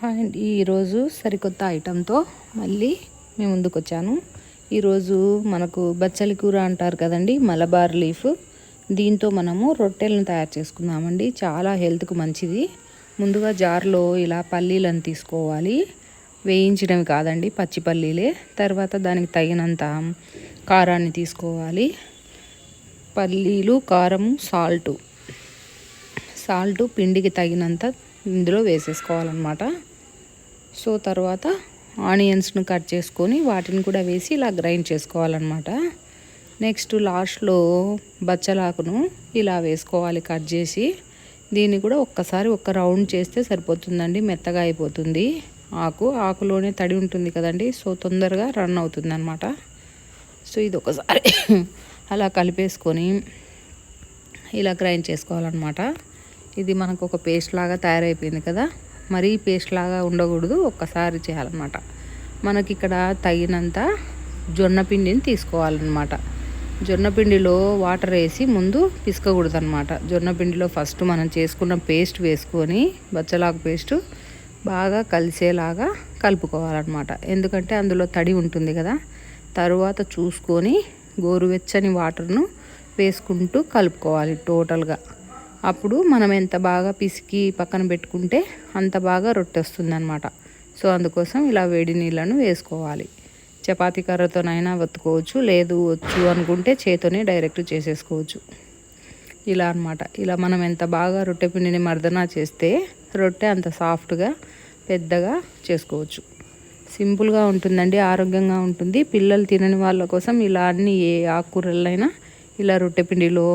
And ఈరోజు సరికొత్త ఐటెంతో మళ్ళీ మేము ముందుకు వచ్చాను. ఈరోజు మనకు బచ్చలి కూర అంటారు కదండి, మలబార్ లీఫ్. దీంతో మనము రొట్టెలను తయారు చేసుకుందామండి. చాలా హెల్త్కు మంచిది. ముందుగా జార్లో ఇలా పల్లీలను తీసుకోవాలి. వేయించడం కాదండి, పచ్చి పల్లీలే. తర్వాత దానికి తగినంత కారాన్ని తీసుకోవాలి. పల్లీలు, కారం, సాల్టు పిండికి తగినంత ఇందులో వేసేసుకోవాలన్నమాట. సో తర్వాత ఆనియన్స్ను కట్ చేసుకొని వాటిని కూడా వేసి ఇలా గ్రైండ్ చేసుకోవాలన్నమాట. నెక్స్ట్ లాస్ట్లో బచ్చలాకును ఇలా వేసుకోవాలి కట్ చేసి. దీన్ని కూడా ఒక్కసారి ఒక్క రౌండ్ చేస్తే సరిపోతుందండి, మెత్తగా అయిపోతుంది. ఆకులోనే తడి ఉంటుంది కదండి, సో తొందరగా రన్ అవుతుంది అన్నమాట. సో ఇది ఒకసారి అలా కలిపేసుకొని ఇలా గ్రైండ్ చేసుకోవాలన్నమాట. ఇది మనకు ఒక పేస్ట్ లాగా తయారైపోయింది కదా, మరీ పేస్ట్ లాగా ఉండకూడదు, ఒక్కసారి చేయాలన్నమాట. మనకి ఇక్కడ తగినంత జొన్న పిండిని తీసుకోవాలన్నమాట. జొన్న పిండిలో వాటర్ వేసి ముందు పిసకకూడదు అనమాట. జొన్న పిండిలో ఫస్ట్ మనం చేసుకున్న పేస్ట్ వేసుకొని, బచ్చలాకు పేస్ట్ బాగా కలిసేలాగా కలుపుకోవాలన్నమాట. ఎందుకంటే అందులో తడి ఉంటుంది కదా. తరువాత చూసుకొని గోరువెచ్చని వాటర్ను వేసుకుంటూ కలుపుకోవాలి టోటల్గా. అప్పుడు మనం ఎంత బాగా పిసికి పక్కన పెట్టుకుంటే అంత బాగా రొట్టె వస్తుంది అనమాట. సో అందుకోసం ఇలా వేడి నీళ్ళను వేసుకోవాలి. చపాతీ కర్రతోనైనా వత్తుకోవచ్చు, లేదు వచ్చు అనుకుంటే చేతోనే డైరెక్ట్ చేసేసుకోవచ్చు. ఇలా అనమాట. ఇలా మనం ఎంత బాగా రొట్టె పిండిని మర్దనా చేస్తే రొట్టె అంత సాఫ్ట్గా పెద్దగా చేసుకోవచ్చు. సింపుల్గా ఉంటుందండి, ఆరోగ్యంగా ఉంటుంది. పిల్లలు తినని వాళ్ళ కోసం ఇలా అన్ని ఏ ఆకుకూరలైనా ఇలా రొట్టె పిండిలో,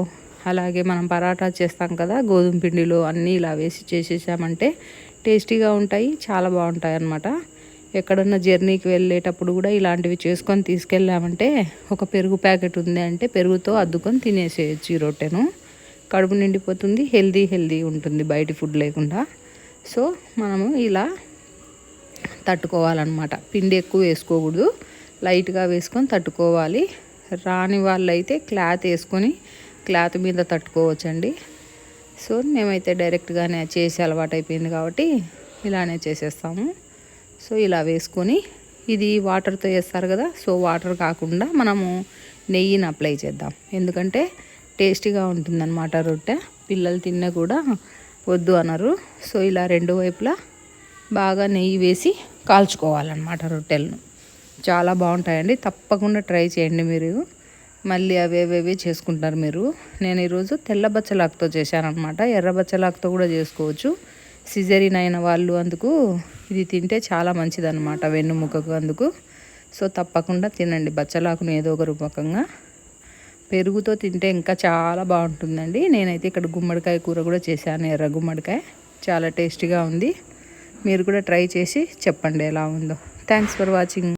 అలాగే మనం పరాటా చేస్తాం కదా గోధుమ పిండిలో, అన్నీ ఇలా వేసి చేసేసామంటే టేస్టీగా ఉంటాయి, చాలా బాగుంటాయి అన్నమాట. ఎక్కడన్నా జర్నీకి వెళ్ళేటప్పుడు కూడా ఇలాంటివి చేసుకొని తీసుకెళ్ళామంటే, ఒక పెరుగు ప్యాకెట్ ఉంది అంటే పెరుగుతో అద్దుకొని తినేసేయచ్చు ఈ రొట్టెను. కడుపు నిండిపోతుంది, హెల్దీ ఉంటుంది బయటి ఫుడ్ లేకుండా. సో మనము ఇలా తట్టుకోవాలన్నమాట. పిండి ఎక్కువ వేసుకోకూడదు, లైట్గా వేసుకొని తట్టుకోవాలి. రాని వాళ్ళైతే క్లాత్ వేసుకొని క్లాత్ మీద తట్టుకోవచ్చండి. సో మేమైతే డైరెక్ట్గానే చేసి అలవాటు అయిపోయింది కాబట్టి ఇలానే చేసేస్తాము. సో ఇలా వేసుకొని, ఇది వాటర్తో వేస్తారు కదా, సో వాటర్ కాకుండా మనము నెయ్యిని అప్లై చేద్దాం. ఎందుకంటే టేస్టీగా ఉంటుందన్నమాట రొట్టె. పిల్లలు తిన్నా కూడా వద్దు అనరు. సో ఇలా రెండు వైపులా బాగా నెయ్యి వేసి కాల్చుకోవాలన్నమాట రొట్టెలను. చాలా బాగుంటాయండి, తప్పకుండా ట్రై చేయండి మీరు. మళ్ళీ అవేవేవి చేసుకుంటారు మీరు. నేను ఈరోజు తెల్ల బచ్చలాకుతో చేశానమాట. ఎర్ర బచ్చలాకుతో కూడా చేసుకోవచ్చు. సిజరీన్ అయిన వాళ్ళు అందుకు ఇది తింటే చాలా మంచిదన్నమాట, వెన్నుముకకు అందుకు. సో తప్పకుండా తినండి బచ్చలాకును ఏదో ఒక రూపకంగా. పెరుగుతో తింటే ఇంకా చాలా బాగుంటుందండి. నేనైతే ఇక్కడ గుమ్మడికాయ కూర కూడా చేశాను, ఎర్ర గుమ్మడికాయ. చాలా టేస్టీగా ఉంది. మీరు కూడా ట్రై చేసి చెప్పండి ఎలా ఉందో. Thanks for watching.